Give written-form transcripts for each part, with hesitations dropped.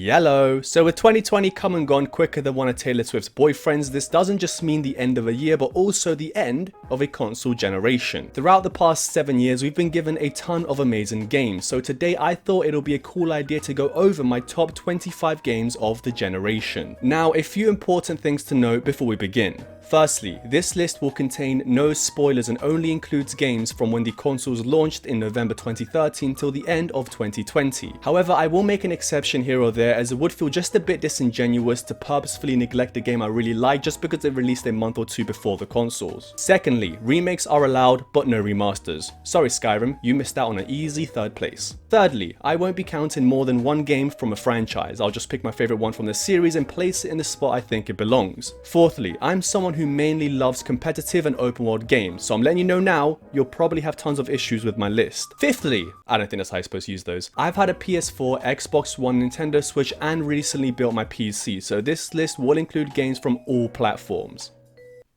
Yellow. So with 2020 come and gone quicker than one of Taylor Swift's boyfriends, this doesn't just mean the end of a year, but also the end of a console generation. Throughout the past 7 years, we've been given a ton of amazing games. So today I thought it'll be a cool idea to go over my top 25 games of the generation. Now, a few important things to note before we begin. Firstly, this list will contain no spoilers and only includes games from when the consoles launched in November 2013 till the end of 2020. However, I will make an exception here or there, as it would feel just a bit disingenuous to purposefully neglect a game I really like just because it released a month or two before the consoles. Secondly, remakes are allowed but no remasters. Sorry Skyrim, you missed out on an easy third place. Thirdly, I won't be counting more than one game from a franchise. I'll just pick my favorite one from the series and place it in the spot I think it belongs. Fourthly, I'm someone who mainly loves competitive and open world games, so I'm letting you know now, you'll probably have tons of issues with my list. Fifthly, I don't think that's how you're supposed to use those. I've had a PS4, Xbox One, Nintendo Switch, and recently built my PC, so this list will include games from all platforms,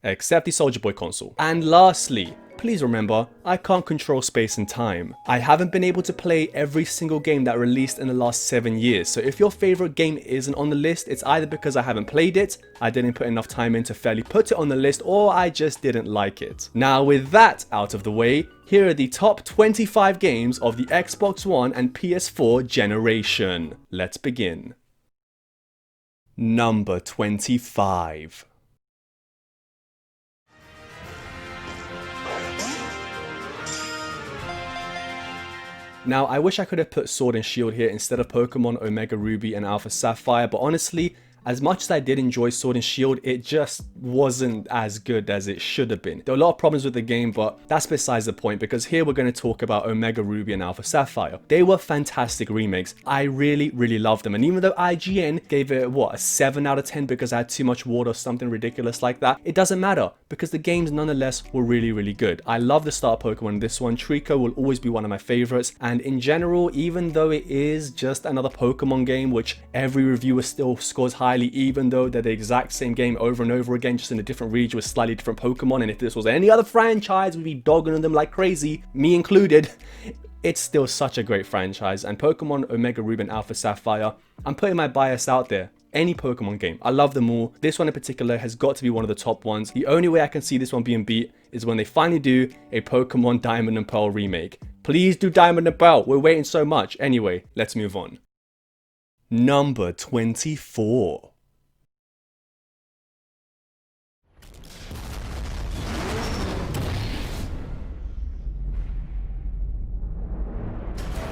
except the Soulja Boy console. And lastly, please remember, I can't control space and time. I haven't been able to play every single game that released in the last 7 years, so if your favorite game isn't on the list, it's either because I haven't played it, I didn't put enough time in to fairly put it on the list, or I just didn't like it. Now with that out of the way, here are the top 25 games of the Xbox One and PS4 generation. Let's begin. Number 25. Now, I wish I could have put Sword and Shield here instead of Pokemon Omega Ruby and Alpha Sapphire, but honestly, as much as I did enjoy Sword and Shield, it just wasn't as good as it should have been. There were a lot of problems with the game, but that's besides the point, because here we're going to talk about Omega Ruby and Alpha Sapphire. They were fantastic remakes. I really loved them, and even though IGN gave it, what, a 7 out of 10 because I had too much water or something ridiculous like that, it doesn't matter, because the games nonetheless were really good. I love the start Pokemon in this one. Trico will always be one of my favorites, and in general, even though it is just another Pokemon game, which every reviewer still scores highly, even though they're the exact same game over and over again, just in a different region with slightly different Pokemon, and if this was any other franchise, we'd be dogging on them like crazy, me included. It's still such a great franchise, and Pokemon Omega Ruby and Alpha Sapphire, I'm putting my bias out there. Any Pokemon game, I love them all. This one in particular has got to be one of the top ones. The only way I can see this one being beat is when they finally do a Pokemon Diamond and Pearl remake. Please do Diamond and Pearl, we're waiting so much. Anyway, let's move on. Number 24.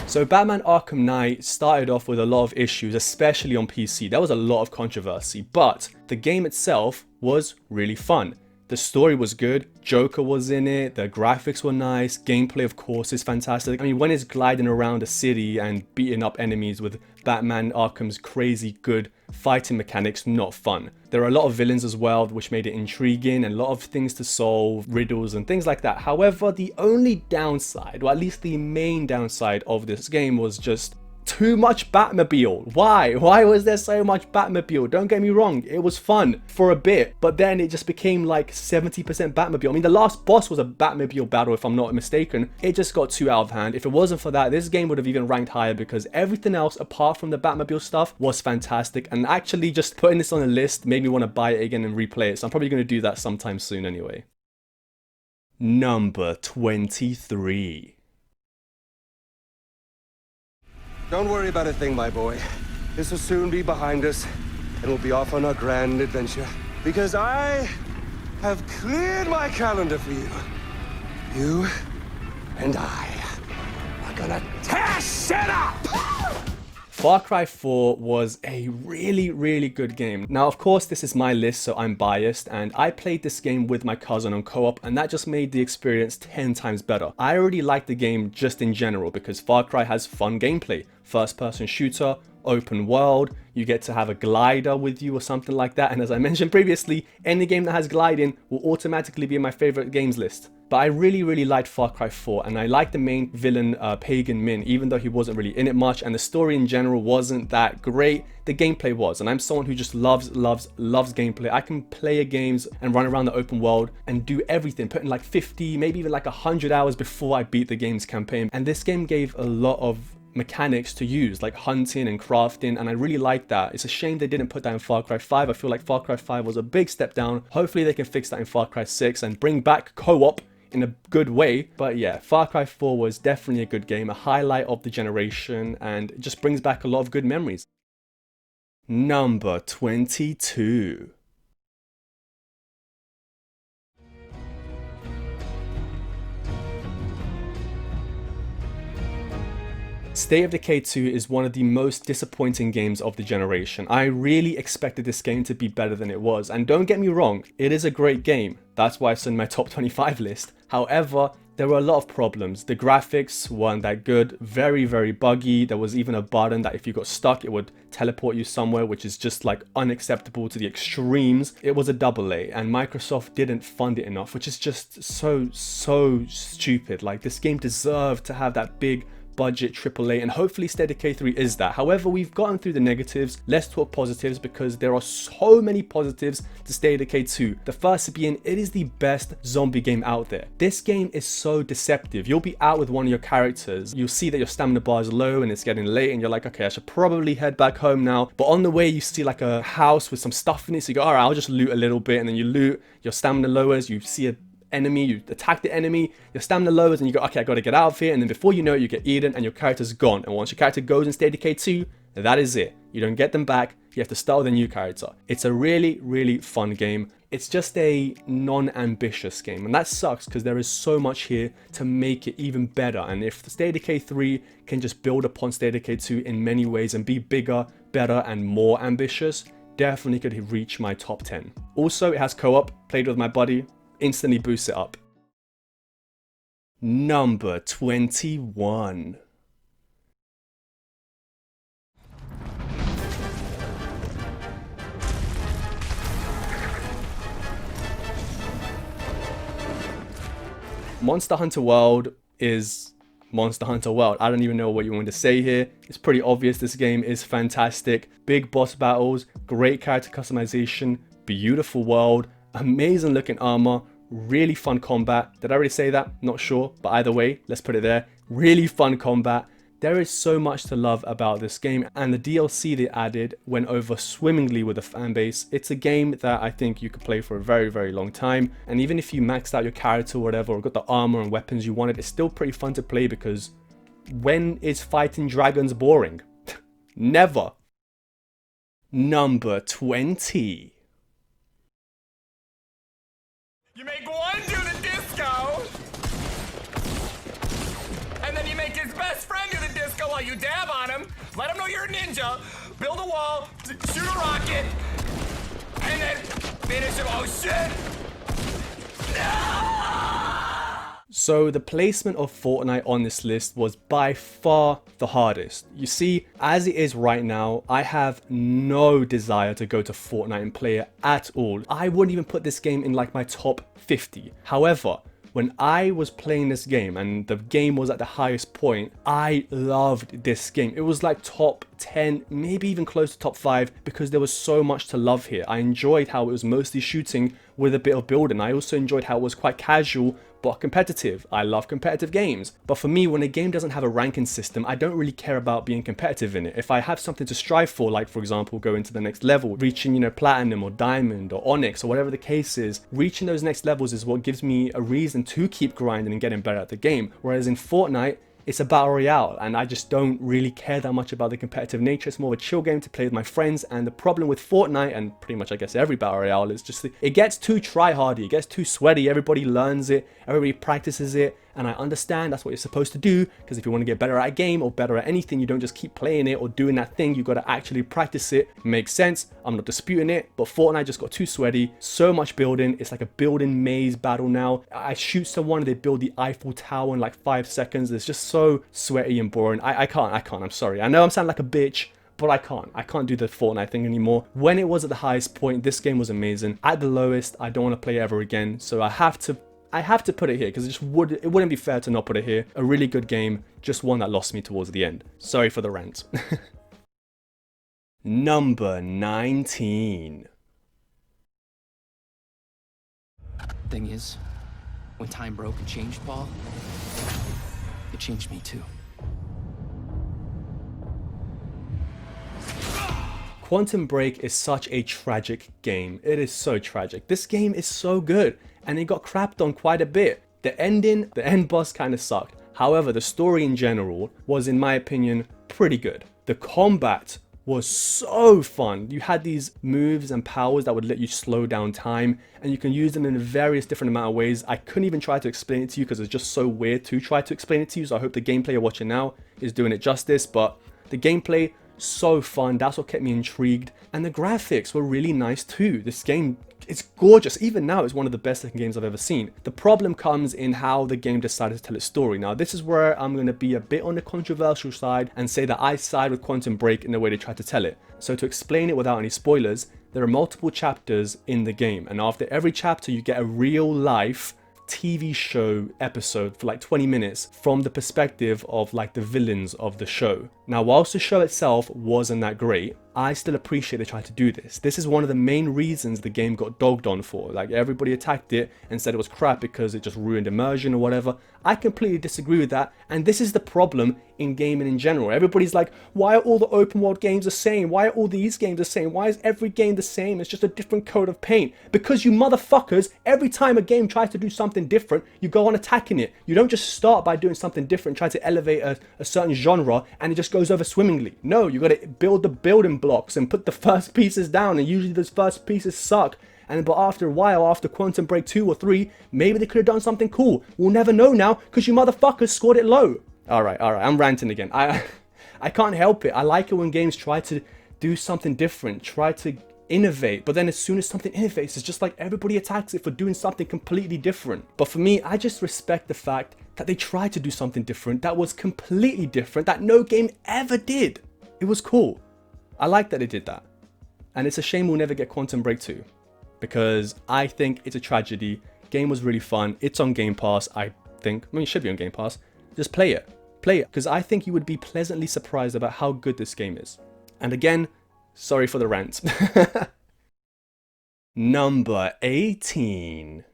So Batman Arkham Knight started off with a lot of issues, especially on PC. There was a lot of controversy, but the game itself was really fun. The story was good, Joker was in it, the graphics were nice, gameplay of course is fantastic. I mean, when it's gliding around a city and beating up enemies with Batman Arkham's crazy good fighting mechanics, not fun. There are a lot of villains as well, which made it intriguing, and a lot of things to solve, riddles and things like that. However, the only downside, or at least the main downside of this game, was just too much Batmobile. Why was there so much Batmobile? Don't get me wrong, it was fun for a bit, but then it just became like 70% Batmobile. I mean, the last boss was a Batmobile battle, if I'm not mistaken. It just got too out of hand. If it wasn't for that, this game would have even ranked higher, because everything else apart from the Batmobile stuff was fantastic, and actually just putting this on the list made me want to buy it again and replay it, so I'm probably going to do that sometime soon anyway. Number 23. Don't worry about a thing, my boy. This will soon be behind us, and we'll be off on our grand adventure. Because I have cleared my calendar for you. You and I are gonna tear shit up! Far Cry 4 was a really good game. Now, of course, this is my list, so I'm biased, and I played this game with my cousin on co-op, and that just made the experience 10 times better. I already liked the game just in general because Far Cry has fun gameplay. First-person shooter, open world, you get to have a glider with you or something like that, and as I mentioned previously, any game that has gliding will automatically be in my favorite games list. But I really liked Far Cry 4, and I liked the main villain, Pagan Min, even though he wasn't really in it much, and the story in general wasn't that great. The gameplay was, and I'm someone who just loves gameplay. I can play games and run around the open world and do everything, put in like 50, maybe even like 100 hours before I beat the game's campaign. And this game gave a lot of mechanics to use, like hunting and crafting, and I really like that. It's a shame they didn't put that in Far Cry 5. I feel like Far Cry 5 was a big step down. Hopefully they can fix that in Far Cry 6 and bring back co-op in a good way. But yeah, Far Cry 4 was definitely a good game, a highlight of the generation, and it just brings back a lot of good memories. Number 22. State of Decay 2 is one of the most disappointing games of the generation. I really expected this game to be better than it was, and don't get me wrong, it is a great game. That's why it's in my top 25 list. However, there were a lot of problems. The graphics weren't that good, very, very buggy. There was even a button that if you got stuck, it would teleport you somewhere, which is just like unacceptable to the extremes. It was a AA, and Microsoft didn't fund it enough, which is just so stupid. Like, this game deserved to have that big budget AAA, and hopefully State of Decay 3 is that. However, we've gotten through the negatives. Let's talk positives, because there are so many positives to State of Decay 2. The first being, it is the best zombie game out there. This game is so deceptive. You'll be out with one of your characters, you'll see that your stamina bar is low and it's getting late, and you're like, okay, I should probably head back home now. But on the way, you see like a house with some stuff in it, so you go, all right, I'll just loot a little bit, and then you loot, your stamina lowers, you see a enemy, you attack the enemy, your stamina lowers, and you go, okay, I gotta get out of here, and then before you know it, you get eaten and your character's gone. And once your character goes in State of Decay 2, that is it. You don't get them back, you have to start with a new character. It's a really fun game. It's just a non-ambitious game, and that sucks because there is so much here to make it even better. And if State of Decay 3 can just build upon State of Decay 2 in many ways and be bigger, better, and more ambitious, definitely could reach my top 10. Also, it has co-op, played with my buddy, instantly boosts it up. Number 21. Monster Hunter World is Monster Hunter World. I don't even know what you want to say here. It's pretty obvious this game is fantastic. Big boss battles, great character customization, beautiful world, amazing looking armor, really fun combat. Did I already say that? Not sure, but either way, let's put it there. Really fun combat. There is so much to love about this game, and the DLC they added went over swimmingly with the fan base. It's a game that I think you could play for a very long time, and even if you maxed out your character or whatever, or got the armor and weapons you wanted, it's still pretty fun to play, because when is fighting dragons boring? Never. Number 20. You make one do the disco, and then you make his best friend do the disco while you dab on him, let him know you're a ninja, build a wall, shoot a rocket, and then finish him. Oh shit! No! So the placement of Fortnite on this list was by far the hardest. You see, as it is right now, I have no desire to go to Fortnite and play it at all. I wouldn't even put this game in like my top 50. However, when I was playing this game and the game was at the highest point, I loved this game. It was like top 10, maybe even close to top 5, because there was so much to love here. I enjoyed how it was mostly shooting with a bit of building. I also enjoyed how it was quite casual but competitive. I love competitive games. But for me, when a game doesn't have a ranking system, I don't really care about being competitive in it. If I have something to strive for, like for example, going to the next level, reaching, platinum or diamond or onyx or whatever the case is, reaching those next levels is what gives me a reason to keep grinding and getting better at the game. Whereas in Fortnite, it's a battle royale, and I just don't really care that much about the competitive nature. It's more of a chill game to play with my friends, and the problem with Fortnite, and pretty much I guess every battle royale, is just it gets too try-hardy, it gets too sweaty, everybody learns it, everybody practices it, and I understand that's what you're supposed to do, because if you want to get better at a game or better at anything, you don't just keep playing it or doing that thing, you got to actually practice it. Makes sense, I'm not disputing it, but Fortnite just got too sweaty, so much building, it's like a building maze battle now. I shoot someone and they build the Eiffel Tower in like 5 seconds. It's just so sweaty and boring. I can't, I'm sorry. I know I'm sounding like a bitch, but I can't do the Fortnite thing anymore. When it was at the highest point, this game was amazing. At the lowest, I don't want to play it ever again, so I have to put it here, because it wouldn't be fair to not put it here. A really good game, just one that lost me towards the end. Sorry for the rant. Number 19. Thing is, when time broke and changed, Paul, it changed me too. Quantum Break is such a tragic game. It is so tragic. This game is so good, and it got crapped on quite a bit. The ending, the end boss kind of sucked. However, the story in general was, in my opinion, pretty good. The combat was so fun. You had these moves and powers that would let you slow down time, and you can use them in various different amount of ways. I couldn't even try to explain it to you because it's just so weird to try to explain it to you, so I hope the gameplay you're watching now is doing it justice. But the gameplay, so fun. That's what kept me intrigued, and the graphics were really nice too. This game, it's gorgeous. Even now, it's one of the best looking games I've ever seen. The problem comes in how the game decided to tell its story. Now, this is where I'm going to be a bit on the controversial side and say that I side with Quantum Break in the way they tried to tell it. So to explain it without any spoilers, there are multiple chapters in the game, and after every chapter you get a real life TV show episode for like 20 minutes from the perspective of like the villains of the show. Now, whilst the show itself wasn't that great, I still appreciate they tried to do this. This is one of the main reasons the game got dogged on for. Like, everybody attacked it and said it was crap because it just ruined immersion or whatever. I completely disagree with that, and this is the problem in gaming in general. Everybody's like, why are all the open world games the same? Why are all these games the same? Why is every game the same? It's just a different coat of paint. Because you motherfuckers, every time a game tries to do something different, you go on attacking it. You don't just start by doing something different, try to elevate a certain genre, and it just goes over swimmingly. No, you got to build the building blocks and put the first pieces down, and usually those first pieces suck. But after a while, after Quantum Break 2 or 3, maybe they could have done something cool. We'll never know now because you motherfuckers scored it low. Alright, I'm ranting again. I can't help it. I like it when games try to do something different, try to innovate, but then as soon as something innovates, it's just like everybody attacks it for doing something completely different. But for me, I just respect the fact that they tried to do something different that was completely different, that no game ever did. It was cool. I like that they did that. And it's a shame we'll never get Quantum Break 2. Because I think it's a tragedy. Game was really fun. It's on Game Pass, I think. I mean, it should be on Game Pass. Just play it. Play it. Because I think you would be pleasantly surprised about how good this game is. And again, sorry for the rant. Number 18.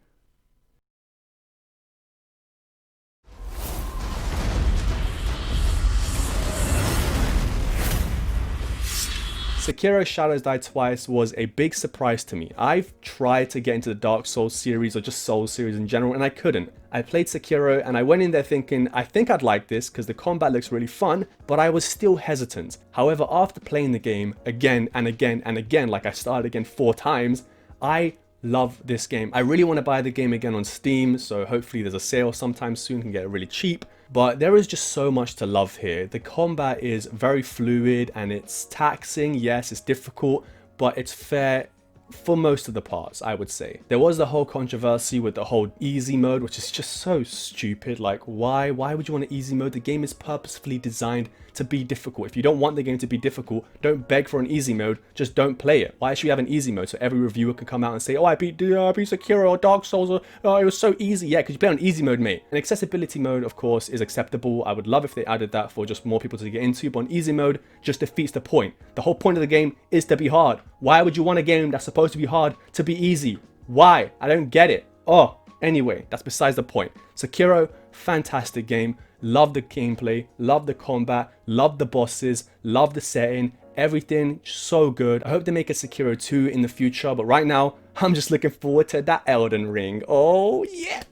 Sekiro Shadows Die Twice was a big surprise to me. I've tried to get into the Dark Souls series or just Souls series in general, and I couldn't. I played Sekiro and I went in there thinking, I think I'd like this because the combat looks really fun, but I was still hesitant. However, after playing the game again and again and again, like I started again 4 times, I love this game. I really want to buy the game again on Steam, so hopefully there's a sale sometime soon, can get it really cheap. But there is just so much to love here. The combat is very fluid and it's taxing. Yes, it's difficult, but it's fair for most of the parts, I would say. There was the whole controversy with the whole easy mode, which is just so stupid. Like, why would you want an easy mode? The game is purposefully designed to be difficult. If you don't want the game to be difficult, don't beg for an easy mode, just don't play it. Why should we have an easy mode so every reviewer can come out and say, oh, I beat Sekiro or Dark Souls, or oh, it was so easy. Yeah, because you play on easy mode, mate. An accessibility mode, of course, is acceptable. I would love if they added that for just more people to get into, but on easy mode just defeats the point. The whole point of the game is to be hard. Why would you want a game that's supposed to be hard to be easy? Why? I don't get it. Oh, anyway, that's besides the point. Sekiro, fantastic game. Love the gameplay, love the combat, love the bosses, love the setting, everything so good. I hope they make a Sekiro 2 in the future, but right now, I'm just looking forward to that Elden Ring. Oh, yeah!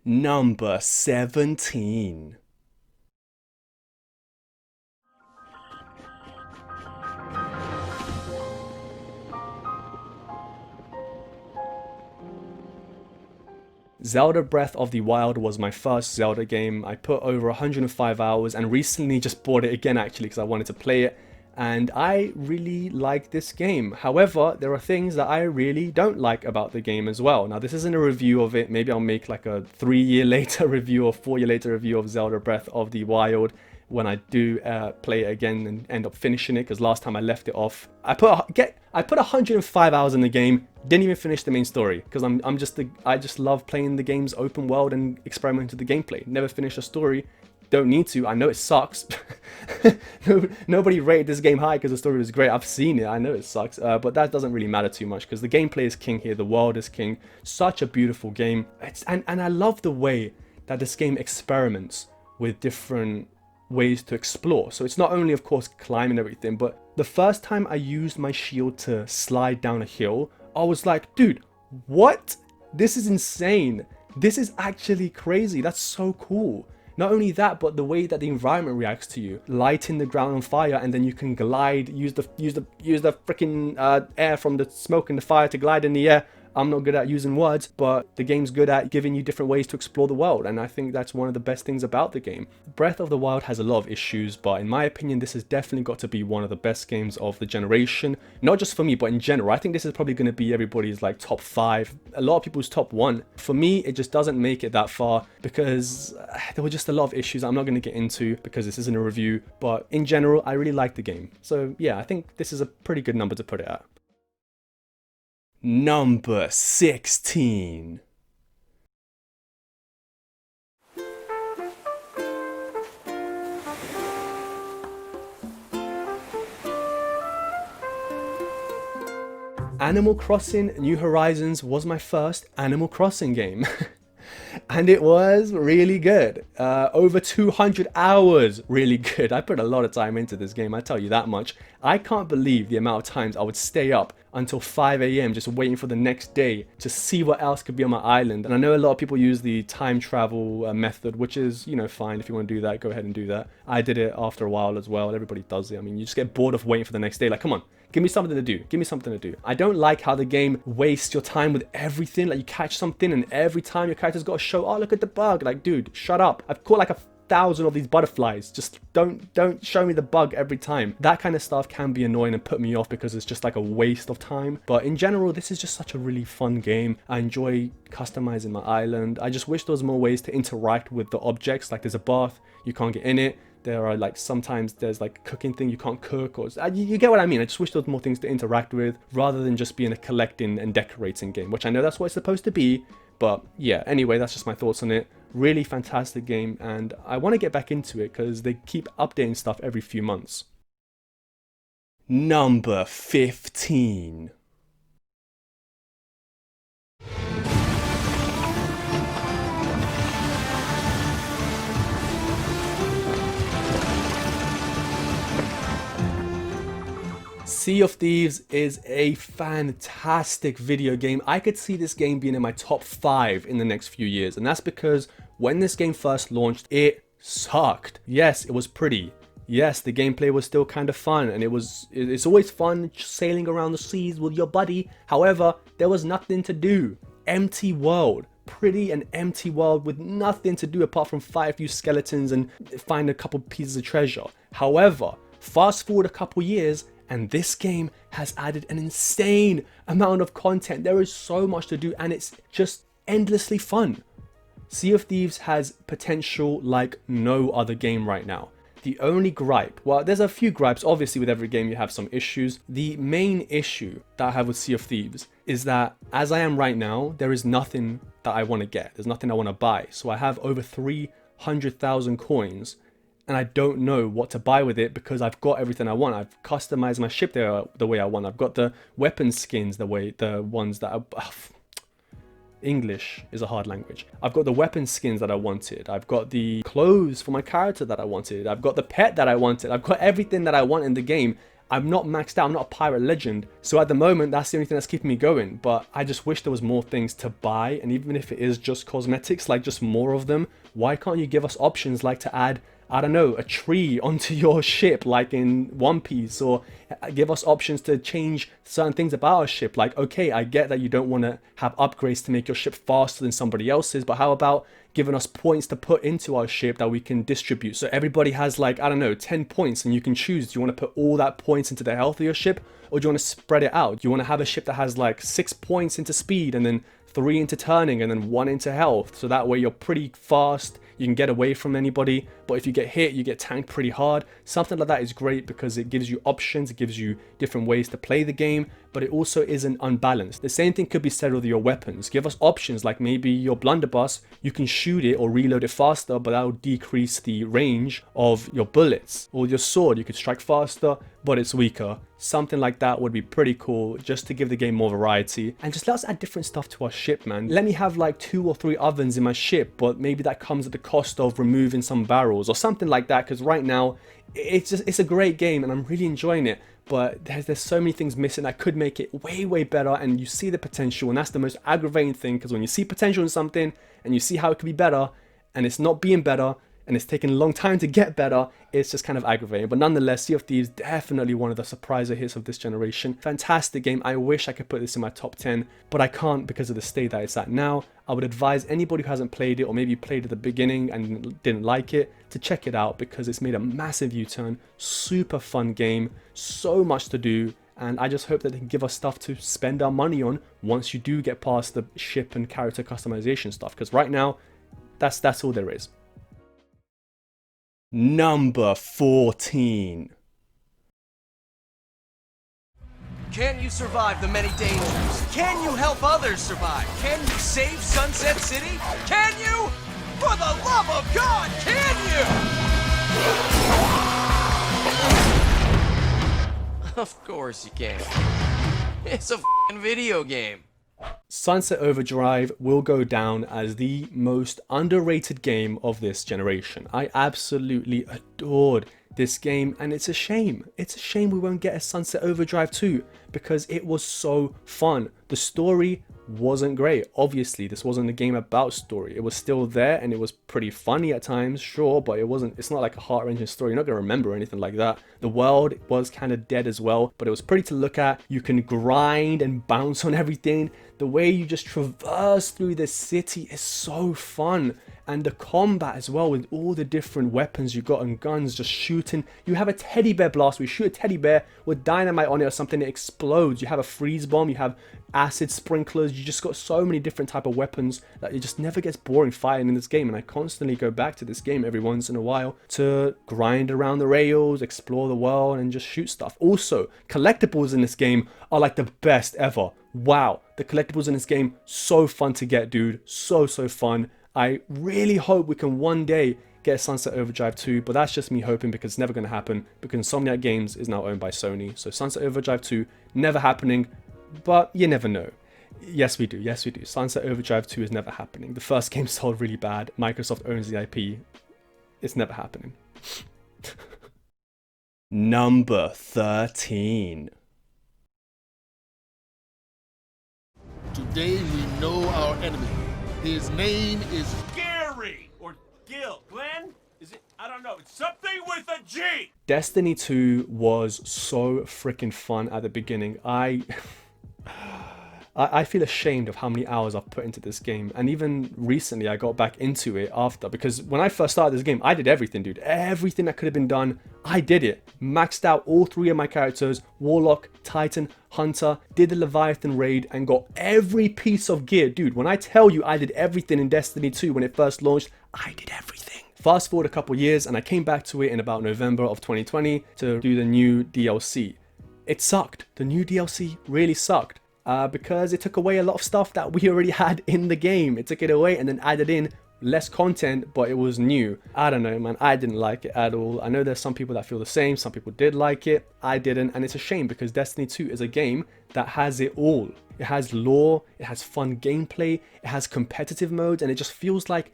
Number 17. Zelda Breath of the Wild was my first Zelda game. I put over 105 hours and recently just bought it again actually because I wanted to play it, and I really like this game. However, there are things that I really don't like about the game as well. Now, this isn't a review of it. Maybe I'll make like a 3-year later review or 4-year later review of Zelda Breath of the Wild when I do play it again and end up finishing it, because last time I left it off. I put 105 hours in the game, didn't even finish the main story, because I just love playing the game's open world and experimenting with the gameplay. Never finished a story, don't need to. I know it sucks. Nobody rated this game high because the story was great. I've seen it, I know it sucks, but that doesn't really matter too much because the gameplay is king here, the world is king. Such a beautiful game. And I love the way that this game experiments with different ways to explore. So it's not only, of course, climbing everything, but the first time I used my shield to slide down a hill, I was like, dude, what? This is insane. This is actually crazy. That's so cool. Not only that, but the way that the environment reacts to you, lighting the ground on fire, and then you can glide, use the freaking air from the smoke and the fire to glide in the air. I'm not good at using words, but the game's good at giving you different ways to explore the world, and I think that's one of the best things about the game. Breath of the Wild has a lot of issues, but in my opinion, this has definitely got to be one of the best games of the generation. Not just for me, but in general. I think this is probably going to be everybody's like top 5, a lot of people's top 1. For me, it just doesn't make it that far because there were just a lot of issues I'm not going to get into because this isn't a review, but in general, I really like the game. So yeah, I think this is a pretty good number to put it at. Number 16. Animal Crossing New Horizons was my first Animal Crossing game. And it was really good. Over 200 hours, really good. I put a lot of time into this game, I tell you that much. I can't believe the amount of times I would stay up until 5 a.m. just waiting for the next day to see what else could be on my island. And I know a lot of people use the time travel method, which is, you know, fine. If you want to do that, go ahead and do that. I did it after a while as well. Everybody does it. I mean, you just get bored of waiting for the next day. Like, come on. Give me something to do. Give me something to do. I don't like how the game wastes your time with everything. Like, you catch something and every time your character's got to show, oh, look at the bug. Like, dude, shut up. I've caught like 1,000 of these butterflies. Just don't show me the bug every time. That kind of stuff can be annoying and put me off because it's just like a waste of time. But in general, this is just such a really fun game. I enjoy customizing my island. I just wish there was more ways to interact with the objects. Like, there's a bath, you can't get in it. There are like, sometimes there's like a cooking thing you can't cook, or you get what I mean. I just wish there was more things to interact with rather than just being a collecting and decorating game, which I know that's what it's supposed to be. But yeah, anyway, that's just my thoughts on it. Really fantastic game, and I want to get back into it because they keep updating stuff every few months. Number 15. Sea of Thieves is a fantastic video game. I could see this game being in my top 5 in the next few years, and that's because when this game first launched, it sucked. Yes, it was pretty. Yes, the gameplay was still kind of fun, and it's always fun sailing around the seas with your buddy. However, there was nothing to do. Empty world. Pretty and empty world with nothing to do apart from fight a few skeletons and find a couple pieces of treasure. However, fast forward a couple years, and this game has added an insane amount of content. There is so much to do, and it's just endlessly fun. Sea of Thieves has potential like no other game right now. The only gripe, well, there's a few gripes. Obviously, with every game you have some issues. The main issue that I have with Sea of Thieves is that as I am right now, there is nothing that I want to get. There's nothing I want to buy. So I have over 300,000 coins, and I don't know what to buy with it because I've got everything I want. I've customized my ship the way I want. I've got the weapon skins the ones that English is a hard language. I've got the weapon skins that I wanted. I've got the clothes for my character that I wanted. I've got the pet that I wanted. I've got everything that I want in the game. I'm not maxed out. I'm not a pirate legend. So at the moment, that's the only thing that's keeping me going. But I just wish there was more things to buy. And even if it is just cosmetics, like just more of them, why can't you give us options like to add, I don't know, a tree onto your ship like in One Piece, or give us options to change certain things about our ship. Like, okay, I get that you don't want to have upgrades to make your ship faster than somebody else's, but how about giving us points to put into our ship that we can distribute? So everybody has like, I don't know, 10 points, and you can choose, do you want to put all that points into the health of your ship, or do you want to spread it out? Do you want to have a ship that has like 6 points into speed, and then 3 into turning, and then 1 into health? So that way you're pretty fast, you can get away from anybody, but if you get hit, you get tanked pretty hard. Something like that is great because it gives you options, it gives you different ways to play the game, but it also isn't unbalanced. The same thing could be said with your weapons. Give us options, like maybe your blunderbuss, you can shoot it or reload it faster, but that will decrease the range of your bullets. Or your sword, you could strike faster, but it's weaker. Something like that would be pretty cool, just to give the game more variety. And just let us add different stuff to our ship, man. Let me have like 2 or 3 ovens in my ship, but maybe that comes at the cost of removing some barrels or something like that, because right now, it's a great game and I'm really enjoying it. But there's so many things missing that could make it way better, and you see the potential, and that's the most aggravating thing, because when you see potential in something and you see how it could be better and it's not being better and it's taking a long time to get better, it's just kind of aggravating. But nonetheless, Sea of Thieves, definitely one of the surprise hits of this generation. Fantastic game. I wish I could put this in my top 10, but I can't because of the state that it's at now. I would advise anybody who hasn't played it, or maybe played at the beginning and didn't like it, to check it out, because it's made a massive U-turn. Super fun game, so much to do, and I just hope that they can give us stuff to spend our money on once you do get past the ship and character customization stuff, because right now, that's all there is. Number 14. Can you survive the many dangers? Can you help others survive? Can you save Sunset City? Can you? For the love of God, can you? Of course you can. It's a f***ing video game. Sunset Overdrive will go down as the most underrated game of this generation. I absolutely adored this game, and it's a shame. It's a shame we won't get a Sunset Overdrive 2, because it was so fun. The story wasn't great. Obviously, this wasn't a game about story. It was still there, and it was pretty funny at times, sure, but it's not like a heart-wrenching story. You're not gonna remember anything like that. The world was kind of dead as well, but it was pretty to look at. You can grind and bounce on everything. The way you just traverse through the city is so fun. And the combat as well, with all the different weapons you got and guns, just shooting. You have a teddy bear blast where you shoot a teddy bear with dynamite on it or something, it explodes. You have a freeze bomb, you have acid sprinklers. You just got so many different type of weapons that it just never gets boring fighting in this game. And I constantly go back to this game every once in a while to grind around the rails, explore the world, and just shoot stuff. Also, collectibles in this game are like the best ever. Wow, the collectibles in this game, so fun to get, dude. So fun. I really hope we can one day get Sunset Overdrive 2, but that's just me hoping, because it's never going to happen, because Insomniac Games is now owned by Sony. So Sunset Overdrive 2, never happening, but you never know. Yes, we do. Yes, we do. Sunset Overdrive 2 is never happening. The first game sold really bad. Microsoft owns the IP. It's never happening. Number 13. Today we know our enemy. His name is Gary or Gil. Glenn? Is it? I don't know. It's something with a G. Destiny 2 was so freaking fun at the beginning. I feel ashamed of how many hours I've put into this game, and even recently I got back into it after, because when I first started this game, I did everything, dude. Everything that could have been done, I did it. Maxed out all 3 of my characters, Warlock, Titan, Hunter, did the Leviathan raid, and got every piece of gear. Dude, when I tell you I did everything in Destiny 2 when it first launched, I did everything. Fast forward a couple years, and I came back to it in about November of 2020 to do the new DLC. It sucked. The new DLC really sucked. Because it took away a lot of stuff that we already had in the game. It took it away and then added in less content, but it was new. I don't know, man. I didn't like it at all. I know there's some people that feel the same. Some people did like it. I didn't, and it's a shame, because Destiny 2 is a game that has it all. It has lore, it has fun gameplay, it has competitive modes, and it just feels like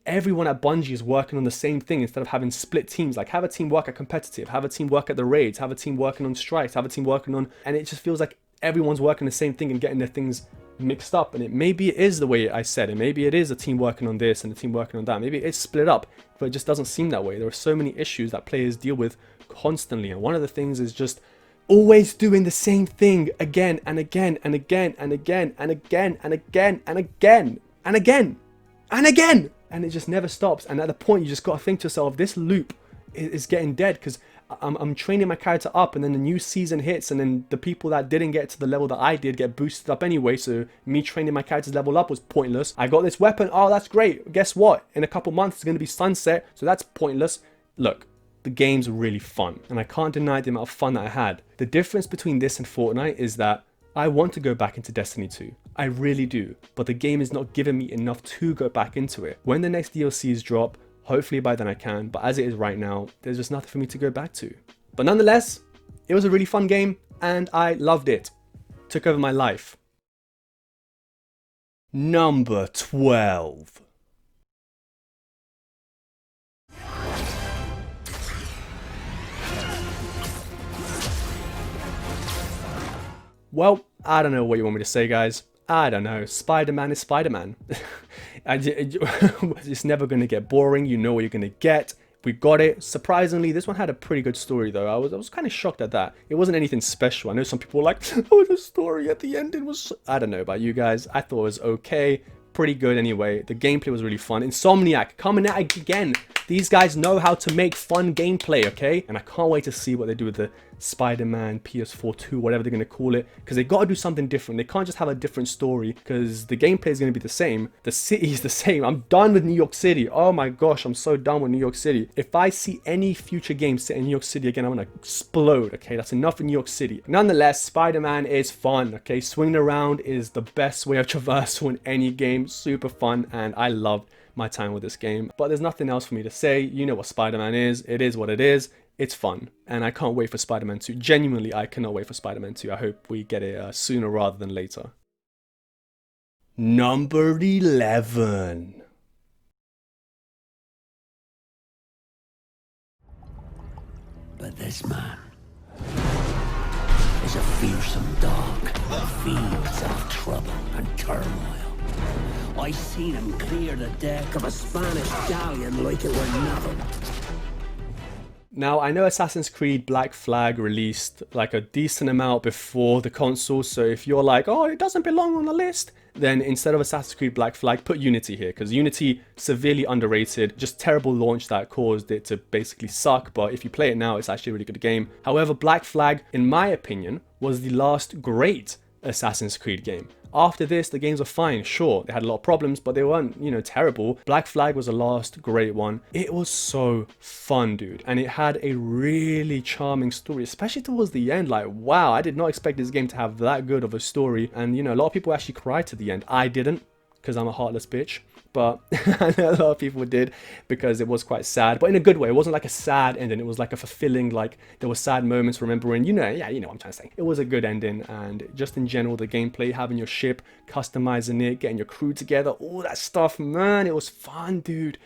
everyone at Bungie is working on the same thing instead of having split teams. Like, have a team work at competitive, have a team work at the raids, have a team working on strikes, have a team working on... And it just feels like everyone's working the same thing and getting their things mixed up. And maybe it is the way I said it. Maybe it is a team working on this and a team working on that. Maybe it's split up, but it just doesn't seem that way. There are so many issues that players deal with constantly. And one of the things is just always doing the same thing again and again and again and again and again and again and again and again and again. And it just never stops. And at the point, you just got to think to yourself, this loop is getting dead, because I'm training my character up, and then the new season hits, and then the people that didn't get to the level that I did get boosted up anyway, so me training my character's level up was pointless. I got this weapon, oh, that's great. Guess what? In a couple months, it's going to be sunset, so that's pointless. Look, the game's really fun, and I can't deny the amount of fun that I had. The difference between this and Fortnite is that I want to go back into Destiny 2. I really do, but the game is not giving me enough to go back into it. When the next DLCs drop, hopefully by then I can, but as it is right now, there's just nothing for me to go back to. But nonetheless, It was a really fun game and I loved it. Took over my life. Number 12. Well, I don't know what you want me to say, guys. I don't know. Spider-Man is Spider-Man. It's never going to get boring. You know what you're going to get. We got it. Surprisingly, this one had a pretty good story, though. I was kind of shocked at that. It wasn't anything special. I know some people were like, oh, the story at the end, it was... I don't know about you guys. I thought it was okay. Pretty good anyway. The gameplay was really fun. Insomniac coming out again. These guys know how to make fun gameplay, okay? And I can't wait to see what they do with the Spider-Man PS4 2, whatever they're going to call it, because they got to do something different. They can't just have a different story, because the gameplay is going to be the same. The city is the same. I'm done with New York City. Oh my gosh, I'm so done with New York City. If I see any future games set in New York City again, I'm going to explode, okay? That's enough in New York City. Nonetheless, Spider-Man is fun, okay? Swinging around is the best way of traversal in any game. Super fun, and I loved my time with this game. But there's nothing else for me to say. You know what Spider-Man is. It is what it is. It's fun, and I can't wait for Spider-Man 2. Genuinely, I cannot wait for Spider-Man 2. I hope we get it sooner rather than later. Number 11. But this man is a fearsome dog that feeds off trouble and turmoil. I seen him clear the deck of a Spanish galleon like it were nothing. Now, I know Assassin's Creed Black Flag released like a decent amount before the console, so if you're like, oh, it doesn't belong on the list, then instead of Assassin's Creed Black Flag, put Unity here, because Unity, severely underrated, just terrible launch that caused it to basically suck, but if you play it now, it's actually a really good game. However, Black Flag, in my opinion, was the last great Assassin's Creed game. After this, the games were fine, sure, they had a lot of problems, but they weren't, you know, terrible. Black Flag was the last great one. It was so fun, dude, and it had a really charming story, especially towards the end. Like, wow, I did not expect this game to have that good of a story, and, you know, a lot of people actually cried to the end. I didn't, because I'm a heartless bitch, but I know a lot of people did, because it was quite sad, but in a good way. It wasn't like a sad ending, it was like a fulfilling, like, there were sad moments remembering, you know, yeah, you know what I'm trying to say. It was a good ending, and just in general, the gameplay, having your ship, customizing it, getting your crew together, all that stuff, man, it was fun, dude.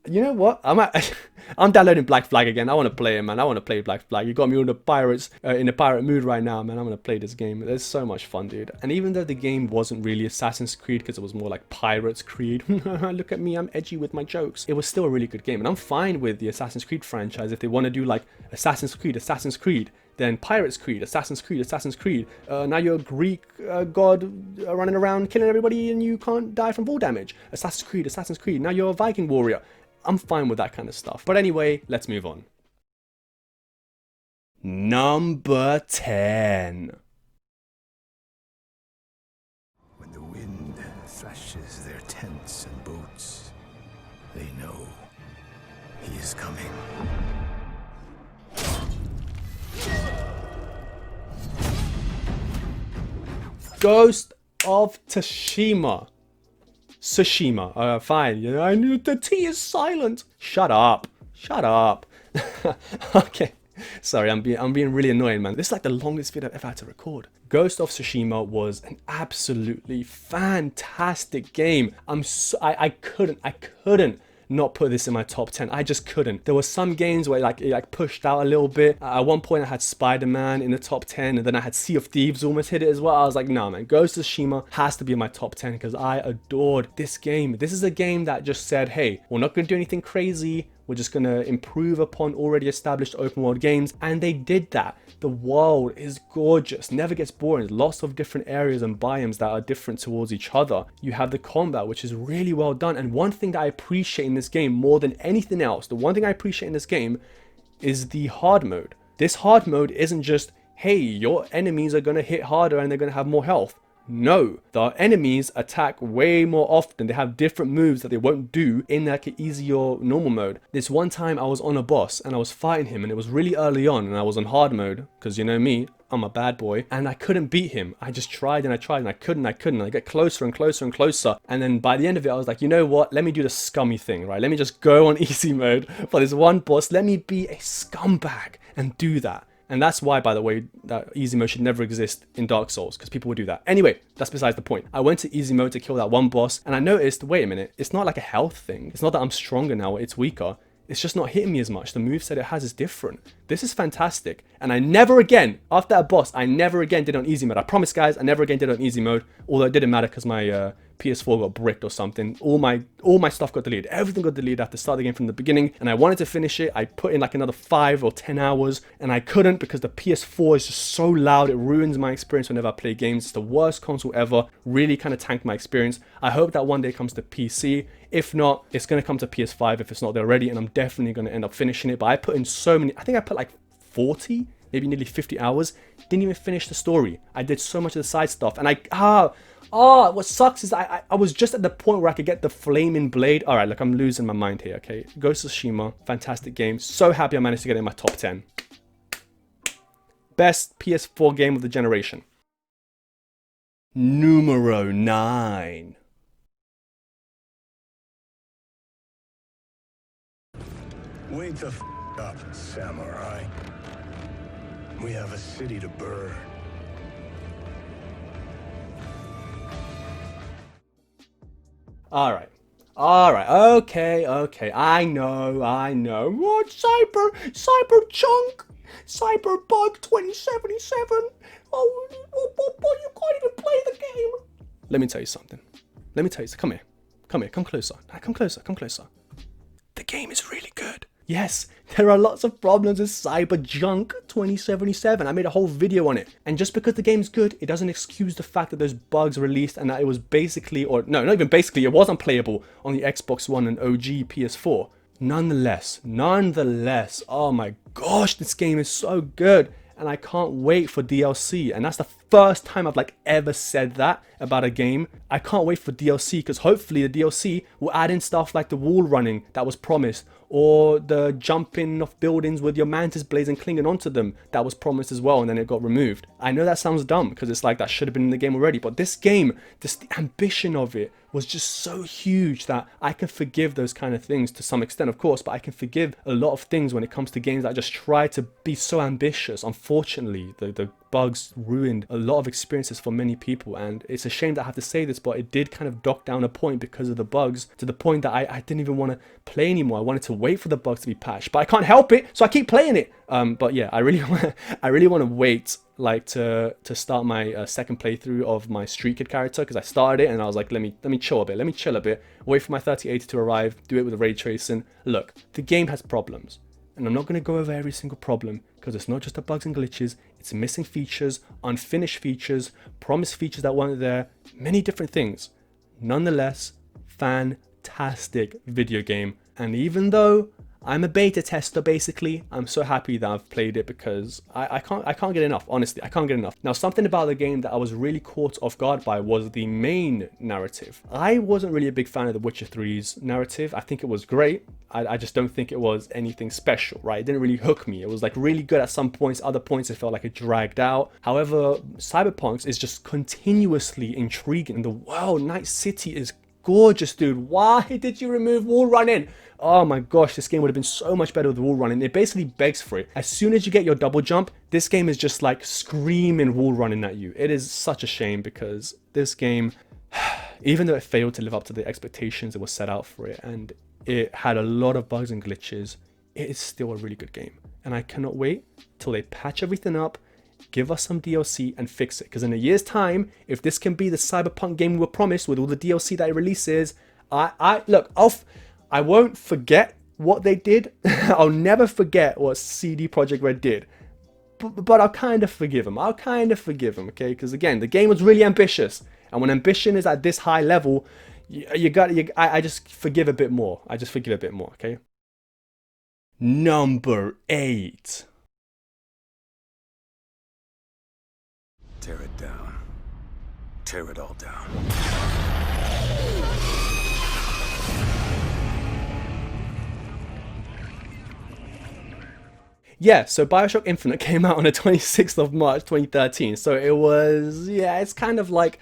You know what? I'm downloading Black Flag again. I want to play it, man. I want to play Black Flag. You got me on the pirates, in a pirate mood right now, man. I'm going to play this game. There's so much fun, dude. And even though the game wasn't really Assassin's Creed, because it was more like Pirates Creed. Look at me, I'm edgy with my jokes. It was still a really good game. And I'm fine with the Assassin's Creed franchise if they want to do like Assassin's Creed, then Pirates Creed, Assassin's Creed. Now you're a Greek god running around killing everybody and you can't die from fall damage. Assassin's Creed. Now you're a Viking warrior. I'm fine with that kind of stuff. But anyway, let's move on. Number 10. When the wind thrashes their tents and boats, they know he is coming. Ghost of Tsushima. Fine. Yeah, I knew the T is silent. Shut up. Okay. Sorry, I'm being really annoying, man. This is like the longest video I've ever had to record. Ghost of Tsushima was an absolutely fantastic game. I couldn't not put this in my top 10. I just couldn't. There were some games where it pushed out a little bit. At one point I had Spider-Man in the top 10, and then I had Sea of Thieves almost hit it as well. I was like, nah, man, Ghost of Tsushima has to be in my top 10 because I adored this game. This is a game that just said, hey, we're not going to do anything crazy. We're just going to improve upon already established open world games. And they did that. The world is gorgeous, never gets boring. There's lots of different areas and biomes that are different towards each other. You have the combat, which is really well done. And one thing that I appreciate in this game more than anything else, the one thing I appreciate in this game is the hard mode. This hard mode isn't just, hey, your enemies are going to hit harder and they're going to have more health. No, the enemies attack way more often. They have different moves that they won't do in like an easy or normal mode. This one time I was on a boss and I was fighting him, and it was really early on and I was on hard mode because, you know me, I'm a bad boy, and I couldn't beat him. I just tried and I couldn't. I get closer and closer and closer, and then by the end of it I was like, you know what, let me do the scummy thing, right? Let me just go on easy mode for this one boss. Let me be a scumbag and do that. And that's why, by the way, that easy mode should never exist in Dark Souls, because people would do that. Anyway, that's besides the point. I went to easy mode to kill that one boss, and I noticed, wait a minute, it's not like a health thing. It's not that I'm stronger now, it's weaker. It's just not hitting me as much. The moveset it has is different. This is fantastic. And I never again, after that boss, I never again did it on easy mode. I promise, guys, I never again did it on easy mode. Although it didn't matter because my PS4 got bricked or something. All my stuff got deleted. Everything got deleted. I had to start the game from the beginning. And I wanted to finish it. I put in like another 5 or 10 hours. And I couldn't because the PS4 is just so loud. It ruins my experience whenever I play games. It's the worst console ever. Really kind of tanked my experience. I hope that one day it comes to PC. If not, it's going to come to PS5 if it's not there already, and I'm definitely going to end up finishing it. But I put in so many, I think I put like 40, maybe nearly 50 hours. Didn't even finish the story. I did so much of the side stuff, and what sucks is I was just at the point where I could get the flaming blade. All right, look, I'm losing my mind here, okay? Ghost of Tsushima, fantastic game. So happy I managed to get it in my top 10. Best PS4 game of the generation. Numero 9. Wake the up, samurai. We have a city to burn. Alright, okay, I know. What, cyberpunk, cyberpunk 2077? Oh, you can't even play the game. Let me tell you something. Come closer. Come closer. The game is really good. Yes, there are lots of problems with Cyberjunk 2077. I made a whole video on it. And just because the game's good, it doesn't excuse the fact that those bugs released and that it was basically, or no, not even basically, it was unplayable on the Xbox One and OG PS4. Nonetheless, oh my gosh, this game is so good. And I can't wait for DLC. And that's the first time I've like ever said that about a game. I can't wait for DLC because hopefully the DLC will add in stuff like the wall running that was promised, or the jumping off buildings with your mantis blades and clinging onto them that was promised as well, and then it got removed. I know that sounds dumb because it's like that should have been in the game already, but this game, the ambition of it was just so huge that I can forgive those kind of things to some extent, of course, but I can forgive a lot of things when it comes to games that just try to be so ambitious. Unfortunately, the bugs ruined a lot of experiences for many people, and it's a shame that I have to say this, but it did kind of dock down a point because of the bugs, to the point that I didn't even want to play anymore. I wanted to wait for the bugs to be patched, but I can't help it, so I keep playing it. But yeah, I really want to wait like to start my second playthrough of my Street Kid character, because I started it and I was like, let me chill a bit, wait for my 3080 to arrive, do it with the ray tracing. Look, the game has problems, and I'm not going to go over every single problem because it's not just the bugs and glitches, it's missing features, unfinished features, promised features that weren't there, many different things. Nonetheless, fantastic video game. And even though I'm a beta tester, basically, I'm so happy that I've played it because I can't get enough. Honestly, I can't get enough. Now, something about the game that I was really caught off guard by was the main narrative. I wasn't really a big fan of The Witcher 3's narrative. I think it was great. I just don't think it was anything special, right? It didn't really hook me. It was like really good at some points. Other points, it felt like it dragged out. However, Cyberpunk's is just continuously intriguing. And the world, Night City, is gorgeous, dude. Why did you remove wall running? Oh my gosh, this game would have been so much better with wall running. It basically begs for it. As soon as you get your double jump, this game is just like screaming wall running at you. It is such a shame because this game, even though it failed to live up to the expectations it was set out for it, and it had a lot of bugs and glitches, it is still a really good game. And I cannot wait till they patch everything up, give us some DLC and fix it. Because in a year's time, if this can be the Cyberpunk game we were promised with all the DLC that it releases, I won't forget what they did. I'll never forget what CD Projekt Red did. But I'll kind of forgive them. Okay? Because again, the game was really ambitious. And when ambition is at this high level, I just forgive a bit more. Okay? Number 8. Tear it down. Tear it all down. Yeah, so BioShock Infinite came out on the 26th of March 2013. So it was, yeah, it's kind of like,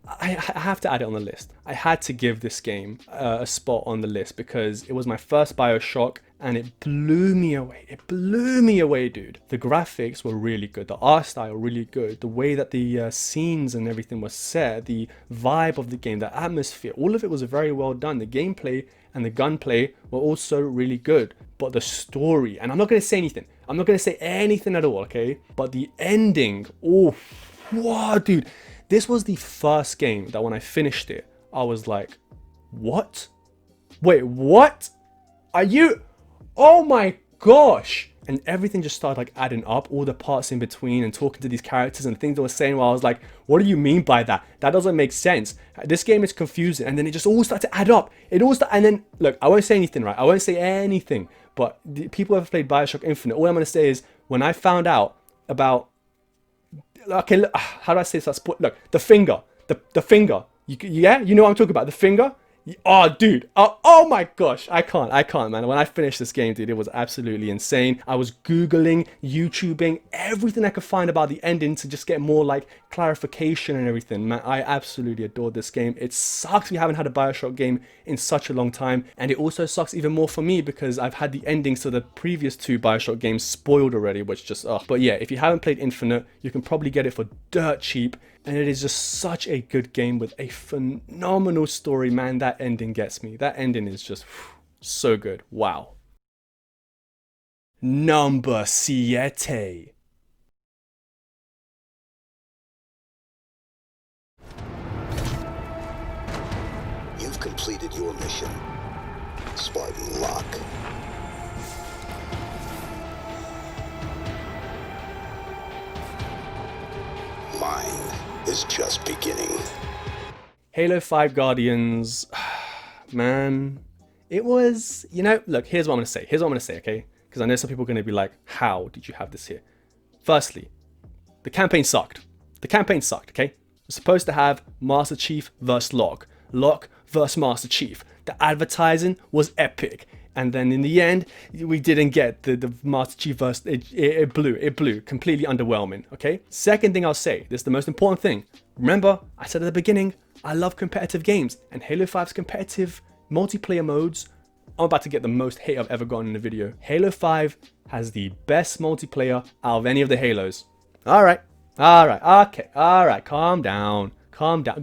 I have to add it on the list. I had to give this game a spot on the list because it was my first BioShock, and it blew me away. It blew me away, dude. The graphics were really good. The art style really good. The way that the scenes and everything was set, the vibe of the game, the atmosphere, all of it was very well done. The gameplay and the gunplay were also really good. But the story, and I'm not going to say anything. I'm not going to say anything at all, okay? But the ending, oh, wow, dude. This was the first game that when I finished it, I was like, what? Wait, what? Are you... Oh my gosh. And everything just started like adding up, all the parts in between, and talking to these characters and things they were saying, while I was like, what do you mean by that? That doesn't make sense. This game is confusing. And then it just all started to add up. It all started, and then, look, I won't say anything, right? I won't say anything. But the people who have played BioShock Infinite, all I'm going to say is, when I found out about... Okay, look, how do I say this? Look, the finger. The finger. Yeah? You know what I'm talking about? The finger? Oh, dude. Oh my gosh. I can't, man. When I finished this game, dude, it was absolutely insane. I was Googling, YouTubing, everything I could find about the ending to just get more, like, clarification and everything. Man, I absolutely adored this game. It sucks we haven't had a BioShock game in such a long time. And it also sucks even more for me because I've had the endings to the previous 2 BioShock games spoiled already, which just, ugh. But yeah, if you haven't played Infinite, you can probably get it for dirt cheap. And it is just such a good game with a phenomenal story, man. That ending gets me. That ending is just so good. Wow. Number 7. You've completed your mission, Spartan Locke. Mine is just beginning. Halo 5 Guardians, man, it was, you know, look, here's what I'm going to say. Here's what I'm going to say, okay? Because I know some people are going to be like, how did you have this here? Firstly, the campaign sucked. The campaign sucked, okay? We're supposed to have Master Chief versus Locke. Locke versus Master Chief. The advertising was epic. And then in the end, we didn't get the Master Chief versus... It blew. Completely underwhelming, okay? Second thing I'll say, this is the most important thing. Remember, I said at the beginning, I love competitive games. And Halo 5's competitive multiplayer modes, I'm about to get the most hate I've ever gotten in a video. Halo 5 has the best multiplayer out of any of the Halos. Alright, okay, alright, calm down,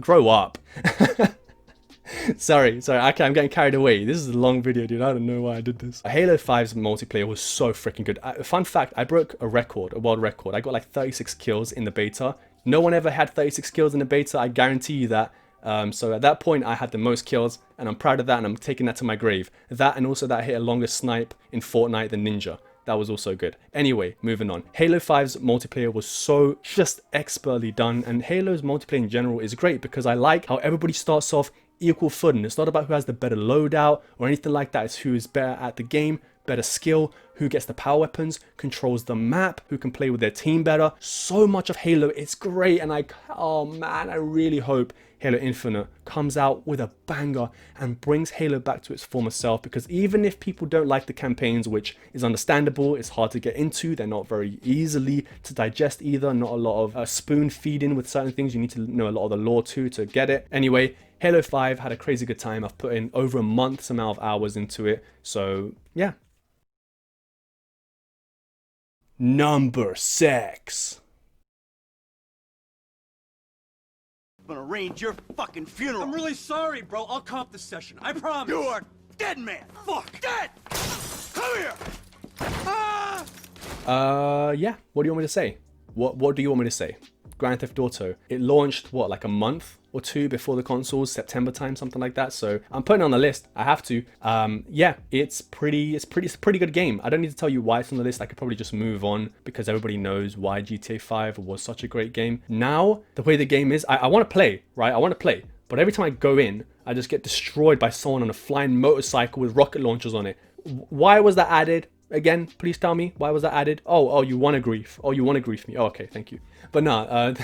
grow up. Sorry, okay, I'm getting carried away. This is a long video, dude. I don't know why I did this. Halo 5's multiplayer was so freaking good. Fun fact, I broke a world record. I got like 36 kills in the beta. No one ever had 36 kills in the beta, I guarantee you that. So at that point, I had the most kills, and I'm proud of that, and I'm taking that to my grave. That, and also that I hit a longer snipe in Fortnite than Ninja. That was also good. Anyway, moving on. Halo 5's multiplayer was so just expertly done, and Halo's multiplayer in general is great because I like how everybody starts off equal footing. It's not about who has the better loadout or anything like that. It's who is better at the game, better skill, who gets the power weapons, controls the map, who can play with their team better. So much of Halo, it's great, and oh man, I really hope Halo Infinite comes out with a banger and brings Halo back to its former self, because even if people don't like the campaigns, which is understandable, it's hard to get into, they're not very easily to digest either, not a lot of spoon feeding with certain things, you need to know a lot of the lore too to get it. Anyway, Halo 5 had a crazy good time. I've put in over a month's amount of hours into it, so yeah. Number 6. I'm gonna arrange your fucking funeral. I'm really sorry, bro. I'll cop the session. I promise. You are dead, man. Fuck. Dead. Come here. Yeah. What do you want me to say? What do you want me to say? Grand Theft Auto. It launched, what, like a month or 2 before the consoles, September time, something like that. So I'm putting it on the list. I have to. Yeah, it's a pretty good game. I don't need to tell you why it's on the list. I could probably just move on because everybody knows why GTA 5 was such a great game. Now, the way the game is, I want to play, right? I want to play. But every time I go in, I just get destroyed by someone on a flying motorcycle with rocket launchers on it. Why was that added? Again, please tell me, why was that added? Oh, you want to grief. Oh, you want to grief me. Oh, okay, thank you. But no,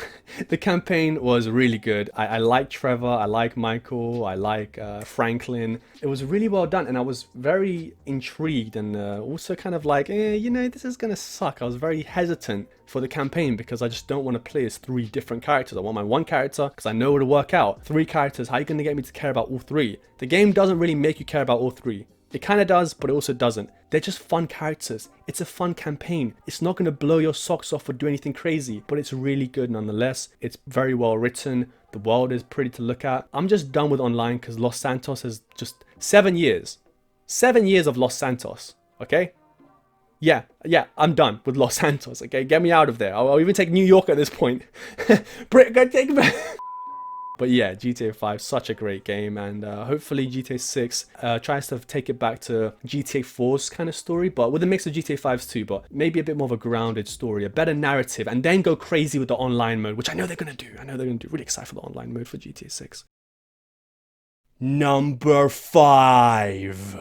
the campaign was really good. I like Trevor, I like Michael, I like Franklin. It was really well done, and I was very intrigued and also kind of like, you know, this is going to suck. I was very hesitant for the campaign because I just don't want to play as 3 different characters. I want my one character because I know it'll work out. 3 characters, how are you going to get me to care about all 3? The game doesn't really make you care about all 3. It kind of does, but it also doesn't. They're just fun characters. It's a fun campaign. It's not going to blow your socks off or do anything crazy, but it's really good nonetheless. It's very well written. The world is pretty to look at. I'm just done with online because Los Santos has just 7 years. 7 years of Los Santos, okay? Yeah, I'm done with Los Santos, okay? Get me out of there. I'll even take New York at this point. Brit, go take me. But yeah, GTA 5, such a great game, and hopefully GTA 6 tries to take it back to GTA 4's kind of story, but with a mix of GTA 5's too, but maybe a bit more of a grounded story, a better narrative, and then go crazy with the online mode, which I know they're going to do. Really excited for the online mode for GTA 6. Number 5.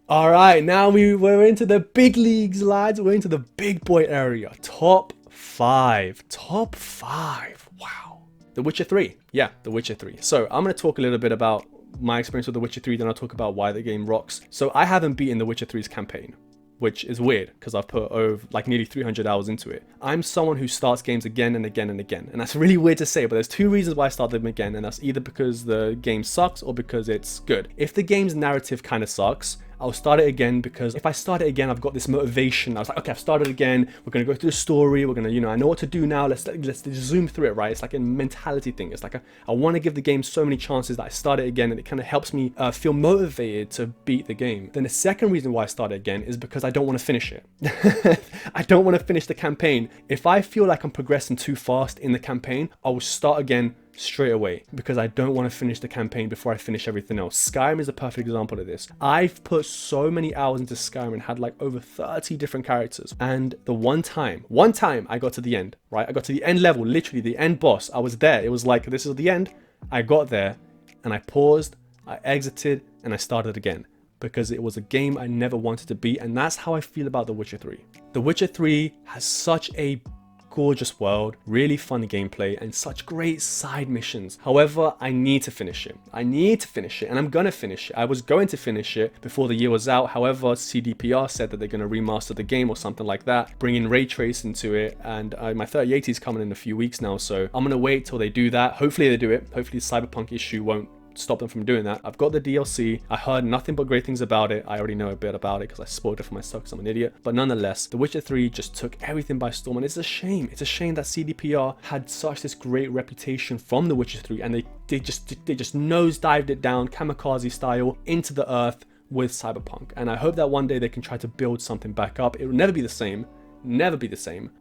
All right, now we're into the big leagues, lads. We're into the big boy area. Top 5. Top 5. Wow. The Witcher 3. Yeah, The Witcher 3. So I'm going to talk a little bit about my experience with The Witcher 3, then I'll talk about why the game rocks. So I haven't beaten The Witcher 3's campaign, which is weird because I've put over like nearly 300 hours into it. I'm someone who starts games again and again and again. And that's really weird to say, but there's 2 reasons why I start them again. And that's either because the game sucks or because it's good. If the game's narrative kind of sucks, I'll start it again, because if I start it again, I've got this motivation. I was like, okay, I've started again. We're going to go through the story. We're going to, I know what to do now. Let's just zoom through it, right? It's like a mentality thing. It's like I want to give the game so many chances that I start it again, and it kind of helps me feel motivated to beat the game. Then the second reason why I start it again is because I don't want to finish it. I don't want to finish the campaign. If I feel like I'm progressing too fast in the campaign, I will start again straight away, because I don't want to finish the campaign before I finish everything else. Skyrim is a perfect example of this. I've put so many hours into Skyrim and had like over 30 different characters, and the one time I got to the end, right? I got to the end level, literally the end boss. I was there. It was like, this is the end. I got there and I paused, I exited, and I started again, because it was a game I never wanted to beat. And that's how I feel about The Witcher 3. The Witcher 3 has such a gorgeous world, really fun gameplay, and such great side missions. However, I need to finish it. And I'm gonna finish it. I was going to finish it before the year was out. However, CDPR said that they're gonna remaster the game or something like that, bring in ray trace into it, and my 3080 is coming in a few weeks now, so I'm gonna wait till they do that. Hopefully they do it. Hopefully the cyberpunk issue won't stop them from doing that. I've got the DLC. I heard nothing but great things about it. I already know a bit about it because I spoiled it for myself because I'm an idiot. But nonetheless, The Witcher 3 just took everything by storm, and it's a shame. It's a shame that CDPR had such this great reputation from The Witcher 3, and they just nosedived it down, kamikaze style, into the earth with Cyberpunk. And I hope that one day they can try to build something back up. It will never be the same.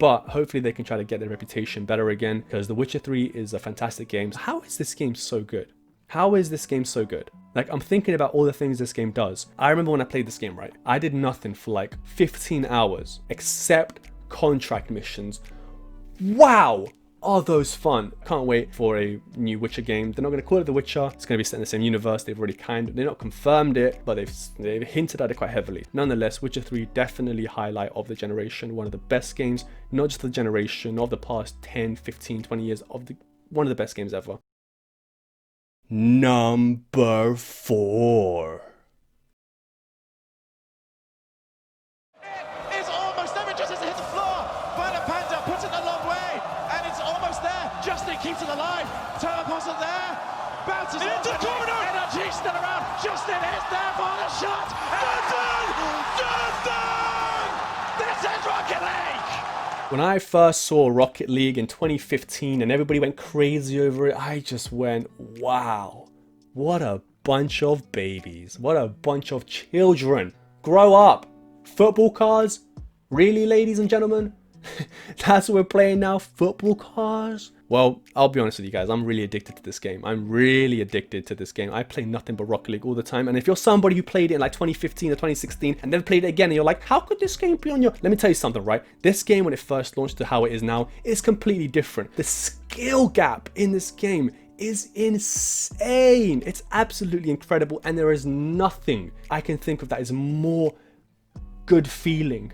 But hopefully they can try to get their reputation better again, because The Witcher 3 is a fantastic game. How is this game so good? How is this game so good? Like, I'm thinking about all the things this game does. I remember when I played this game, right? I did nothing for like 15 hours except contract missions. Wow! Are those fun? Can't wait for a new Witcher game. They're not going to call it The Witcher. It's going to be set in the same universe. They've already they're not confirmed it, but they've hinted at it quite heavily. Nonetheless, Witcher 3 definitely highlight of the generation. One of the best games, not just the generation, of the past 10, 15, 20 years, one of the best games ever. Number 4. It's almost there. It just has hit the floor. Violent Panda puts it a long way, and it's almost there. Justin keeps it alive. Teleports it there. Bounces into the corner. Energy still around. Justin is there for the shot. Justin! This is Rocket League! When I first saw Rocket League in 2015 and everybody went crazy over it, I just went, wow, what a bunch of babies. What a bunch of children. Grow up. Football cars? Really, ladies and gentlemen? That's what we're playing now, football cars? Well, I'll be honest with you guys, I'm really addicted to this game. I play nothing but Rocket League all the time. And if you're somebody who played it in like 2015 or 2016 and then played it again and you're like, how could this game be on your... Let me tell you something, right? This game, when it first launched to how it is now, is completely different. The skill gap in this game is insane. It's absolutely incredible. And there is nothing I can think of that is more good feeling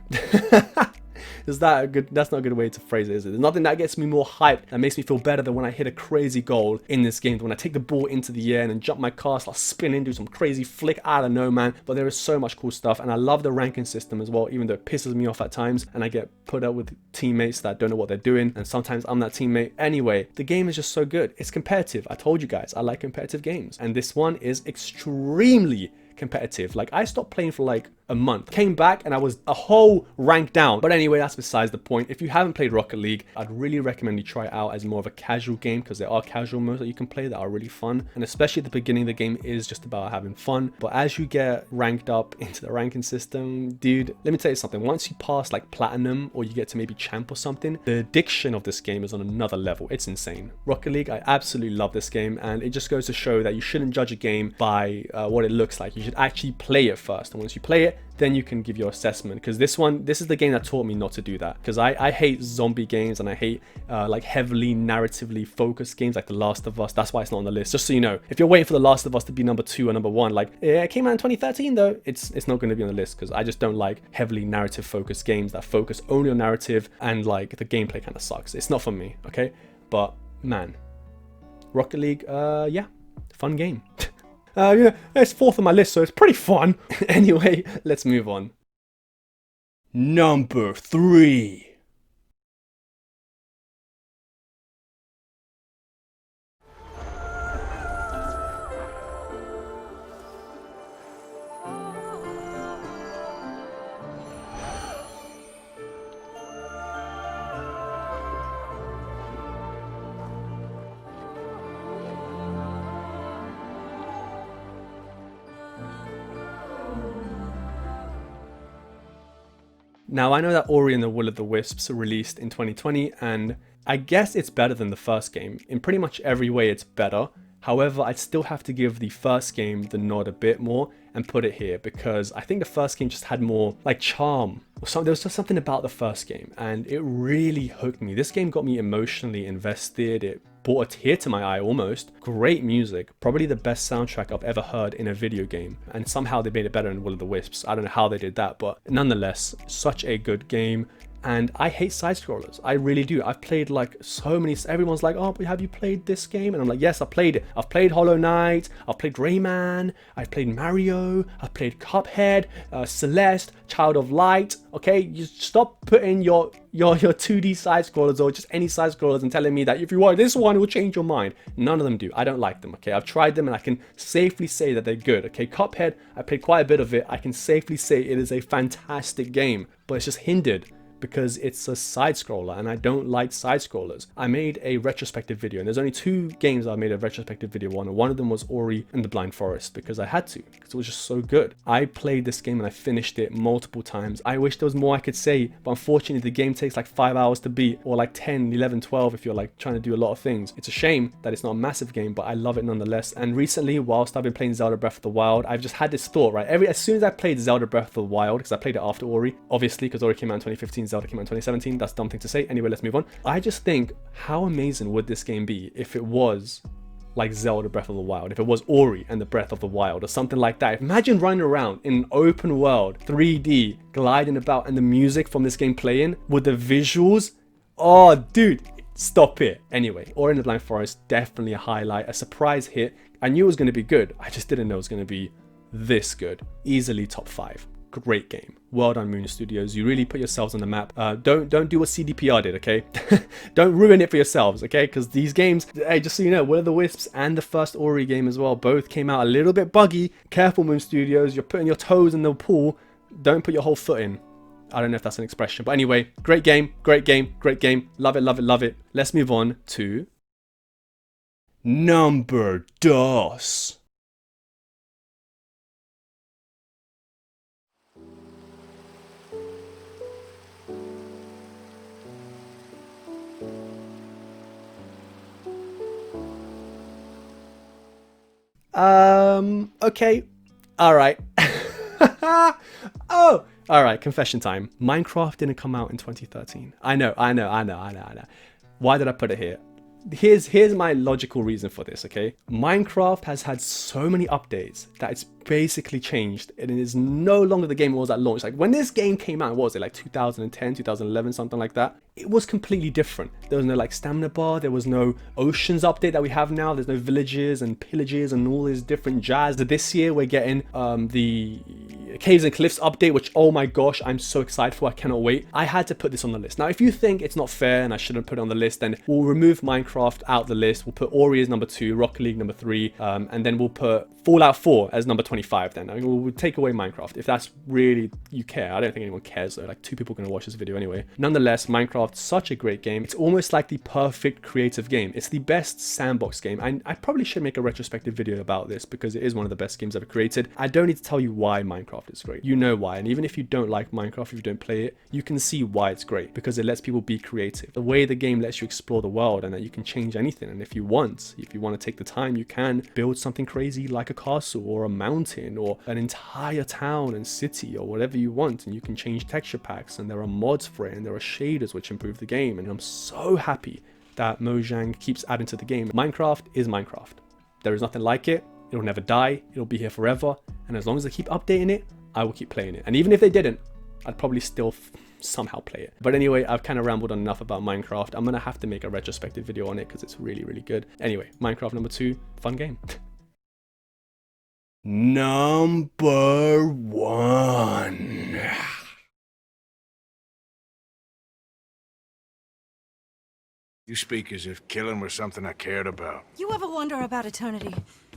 Is that a good? That's not a good way to phrase it, is it? There's nothing that gets me more hyped, that makes me feel better than when I hit a crazy goal in this game. When I take the ball into the air and then jump my car, start spinning, do some crazy flick. I don't know, man. But there is so much cool stuff, and I love the ranking system as well, even though it pisses me off at times, and I get put up with teammates that don't know what they're doing, and sometimes I'm that teammate. Anyway, the game is just so good. It's competitive. I told you guys, I like competitive games, and this one is extremely competitive. Like, I stopped playing for like a month, came back, and I was a whole rank down. But anyway, that's besides the point. If you haven't played Rocket League, I'd really recommend you try it out as more of a casual game, because there are casual modes that you can play that are really fun, and especially at the beginning, the game is just about having fun. But as you get ranked up into the ranking system, dude, let me tell you something. Once you pass like platinum, or you get to maybe champ or something, the addiction of this game is on another level. It's insane. Rocket League, I absolutely love this game, and it just goes to show that you shouldn't judge a game by what it looks like. You should actually play it first, and once you play it, then you can give your assessment. Because this is the game that taught me not to do that, because I hate zombie games, and I hate like heavily narratively focused games like The Last of Us. That's why it's not on the list. Just so you know, if you're waiting for The Last of Us to be number 2 or number 1, like, yeah, it came out in 2013 though, it's not going to be on the list, because I just don't like heavily narrative focused games that focus only on narrative, and like the gameplay kind of sucks. It's not for me, okay? But man, Rocket League, yeah, fun game. Yeah, it's 4th on my list, so it's pretty fun. Anyway, let's move on. Number 3. Now, I know that Ori and the Will of the Wisps released in 2020, and I guess it's better than the first game. In pretty much every way, it's better. However, I'd still have to give the first game the nod a bit more and put it here, because I think the first game just had more like charm. There was just something about the first game, and it really hooked me. This game got me emotionally invested. It brought a tear to my eye almost. Great music, probably the best soundtrack I've ever heard in a video game, and somehow they made it better in Will of the Wisps. I don't know how they did that, but nonetheless, such a good game. And I hate side scrollers. I really do. I've played like so many. Everyone's like, oh, but have you played this game? And I'm like, yes, I played it. I've played Hollow Knight. I've played Rayman. I've played Mario. I've played Cuphead, Celeste, Child of Light. Okay, you stop putting your 2D side scrollers or just any side scrollers and telling me that if you want this one, it will change your mind. None of them do. I don't like them. Okay, I've tried them and I can safely say that they're good. Okay, Cuphead, I played quite a bit of it. I can safely say it is a fantastic game, but it's just hindered because it's a side scroller, and I don't like side scrollers. I made a retrospective video, and there's only 2 games I made a retrospective video on, and one of them was Ori and the Blind Forest, because I had to, because it was just so good. I played this game and I finished it multiple times. I wish there was more I could say, but unfortunately the game takes like 5 hours to beat, or like 10, 11, 12 if you're like trying to do a lot of things. It's a shame that it's not a massive game, but I love it nonetheless. And recently, whilst I've been playing Zelda Breath of the Wild, I've just had this thought, right? As soon as I played Zelda Breath of the Wild, because I played it after Ori, obviously, because Ori came out in 2015, Zelda came out in 2017. That's a dumb thing to say. Anyway, let's move on. I just think, how amazing would this game be if it was like Zelda Breath of the Wild, if it was Ori and the Breath of the Wild or something like that. Imagine running around in an open world, 3D, gliding about, and the music from this game playing with the visuals. Oh, dude, stop it. Anyway, Ori and the Blind Forest, definitely a highlight, a surprise hit. I knew it was going to be good. I just didn't know it was going to be this good. Easily top 5. Great game. Well done, Moon Studios. You really put yourselves on the map. Don't do what CDPR did, okay? Don't ruin it for yourselves, okay? Because these games, hey, just so you know, Will of the Wisps and the first Ori game as well, both came out a little bit buggy. Careful, Moon Studios. You're putting your toes in the pool. Don't put your whole foot in. I don't know if that's an expression. But anyway, great game, great game, great game. Love it, love it, love it. Let's move on to number 2. Okay. Alright. Oh! Alright, confession time. Minecraft didn't come out in 2013. I know. Why did I put it here? Here's my logical reason for this, okay? Minecraft has had so many updates that it's basically changed. It is no longer the game it was at launch. Like when this game came out, what was it, like 2010, 2011, something like that? It was completely different. There was no like stamina bar, there was no oceans update that we have now, there's no villages and pillages and all this different jazz. This year we're getting the Caves and Cliffs update, which, oh my gosh, I'm so excited for. I cannot wait. I had to put this on the list. Now, if you think it's not fair and I shouldn't put it on the list, then we'll remove Minecraft out the list. We'll put Ori as number 2, Rocket League number 3, and then we'll put Fallout 4 as number 25 then. I mean, we'll take away Minecraft if that's really you care. I don't think anyone cares though. Like 2 people are going to watch this video anyway. Nonetheless, Minecraft's such a great game. It's almost like the perfect creative game. It's the best sandbox game. I probably should make a retrospective video about this because it is one of the best games ever created. I don't need to tell you why Minecraft is great. You know why. And even if you don't like Minecraft, if you don't play it, you can see why it's great because it lets people be creative. The way the game lets you explore the world and that you can change anything. And if you want to take the time, you can build something crazy like a castle or a mountain or an entire town and city or whatever you want. And you can change texture packs and there are mods for it and there are shaders which improve the game. And I'm so happy that Mojang keeps adding to the game. Minecraft is Minecraft. There is nothing like it. It'll never die. It'll be here forever. And as long as they keep updating it, I will keep playing it. And even if they didn't, I'd probably still somehow play it. But anyway, I've kind of rambled on enough about Minecraft. I'm gonna have to make a retrospective video on it because it's really, really good. Anyway, Minecraft number 2, fun game. Number 1. You speak as if killing was something I cared about. You ever wonder about eternity?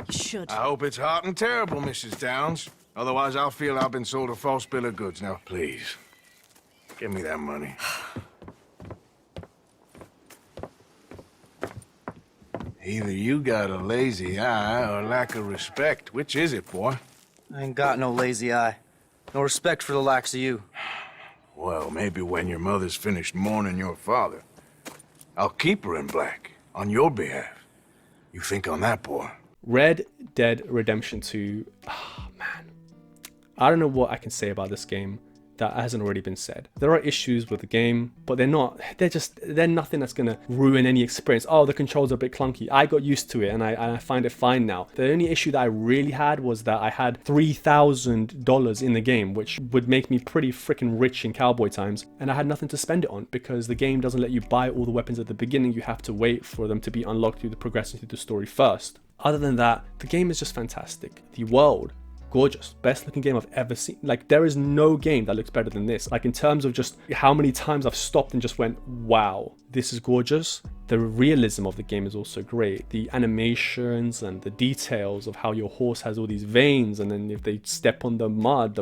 You should. I hope it's hot and terrible, Mrs. Downs. Otherwise, I'll feel I've been sold a false bill of goods. Now, please, give me that money. Either you got a lazy eye or lack of respect. Which is it, boy? I ain't got no lazy eye. No respect for the likes of you. Well, maybe when your mother's finished mourning your father, I'll keep her in black on your behalf. You think on that, boy? Red Dead Redemption 2. Oh, man. I don't know what I can say about this game that hasn't already been said. There are issues with the game, but they're nothing that's gonna ruin any experience. Oh, the controls are a bit clunky. I got used to it and I find it fine now. The only issue that I really had was that I had $3,000 in the game, which would make me pretty freaking rich in cowboy times, and I had nothing to spend it on because the game doesn't let you buy all the weapons at the beginning. You have to wait for them to be unlocked through the progression through the story first. Other than that, the game is just fantastic. The world, gorgeous, best looking game I've ever seen. Like, there is no game that looks better than this. Like, in terms of just how many times I've stopped and just went, wow, this is gorgeous. The realism of the game is also great. The animations and the details of how your horse has all these veins, and then if they step on the mud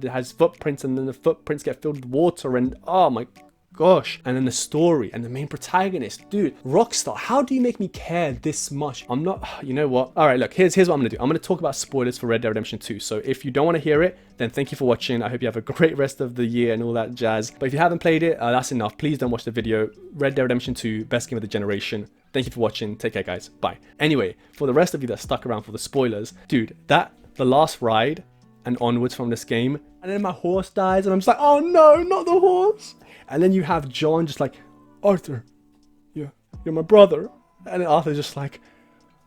has footprints, and then the footprints get filled with water, and oh my gosh. And then the story and the main protagonist, dude, Rockstar, how do you make me care this much? I'm not, you know what? All right, look, here's what I'm gonna do. I'm gonna talk about spoilers for Red Dead Redemption 2. So if you don't want to hear it, then thank you for watching. I hope you have a great rest of the year and all that jazz. But if you haven't played it, that's enough. Please don't watch the video. Red Dead Redemption 2, best game of the generation. Thank you for watching. Take care, guys. Bye. Anyway, for the rest of you that stuck around for the spoilers, dude, the last ride and onwards from this game, and then my horse dies, and I'm just like, oh no, not the horse. And then you have John just like, Arthur, you're my brother. And then Arthur's just like,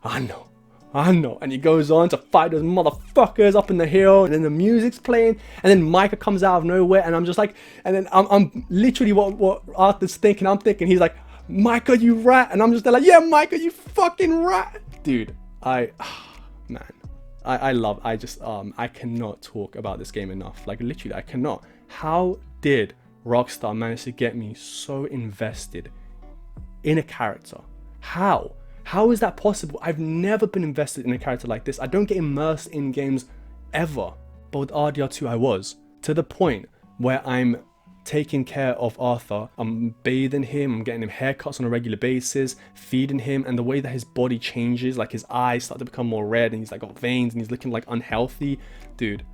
I know. And he goes on to fight those motherfuckers up in the hill. And then the music's playing. And then Micah comes out of nowhere. And I'm just like, and then I'm literally what Arthur's thinking. I'm thinking, he's like, Micah, you rat. And I'm just there like, yeah, Micah, you fucking rat. Dude, I cannot talk about this game enough. Like, literally, I cannot. How did Rockstar managed to get me so invested in a character? How is that possible? I've never been invested in a character like this. I don't get immersed in games ever, but with RDR2 I was, to the point where I'm taking care of Arthur. I'm bathing him, I'm getting him haircuts on a regular basis, feeding him, and the way that his body changes, like his eyes start to become more red and he's like got veins and he's looking like unhealthy. Dude,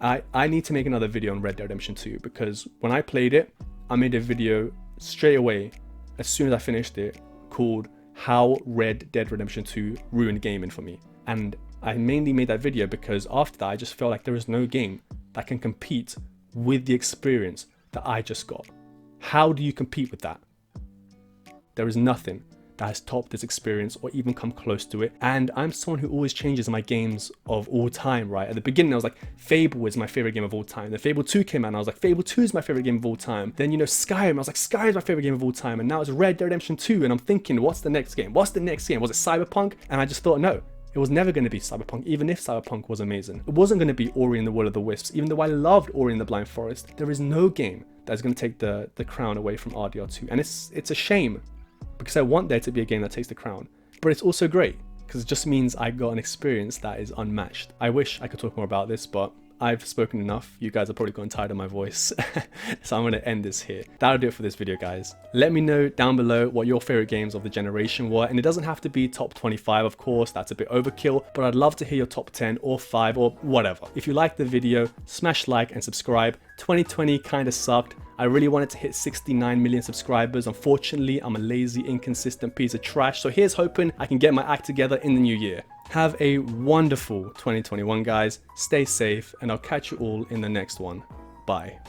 I need to make another video on Red Dead Redemption 2 because when I played it, I made a video straight away as soon as I finished it called How Red Dead Redemption 2 Ruined Gaming for Me. And I mainly made that video because after that I just felt like there is no game that can compete with the experience that I just got. How do you compete with that? There is nothing. that has topped this experience or even come close to it. And I'm someone who always changes my games of all time, right? At the beginning, I was like, Fable is my favorite game of all time. Then Fable 2 came out, and I was like, Fable 2 is my favorite game of all time. Then, you know, Skyrim, I was like, Skyrim is my favorite game of all time. And now it's Red Dead Redemption 2, and I'm thinking, what's the next game? What's the next game? Was it Cyberpunk? And I just thought, no. It was never going to be Cyberpunk, even if Cyberpunk was amazing. It wasn't going to be Ori and the Will of the Wisps, even though I loved Ori and the Blind Forest. There is no game that's going to take the crown away from RDR2. And it's a shame, because I want there to be a game that takes the crown. But it's also great, because it just means I got an experience that is unmatched. I wish I could talk more about this, but I've spoken enough. You guys are probably gotten tired of my voice. So I'm going to end this here. That'll do it for this video, guys. Let me know down below what your favorite games of the generation were. And it doesn't have to be top 25, of course. That's a bit overkill. But I'd love to hear your top 10 or 5 or whatever. If you liked the video, smash like and subscribe. 2020 kind of sucked. I really wanted to hit 69 million subscribers. Unfortunately, I'm a lazy, inconsistent piece of trash. So here's hoping I can get my act together in the new year. Have a wonderful 2021, guys. Stay safe, and I'll catch you all in the next one. Bye.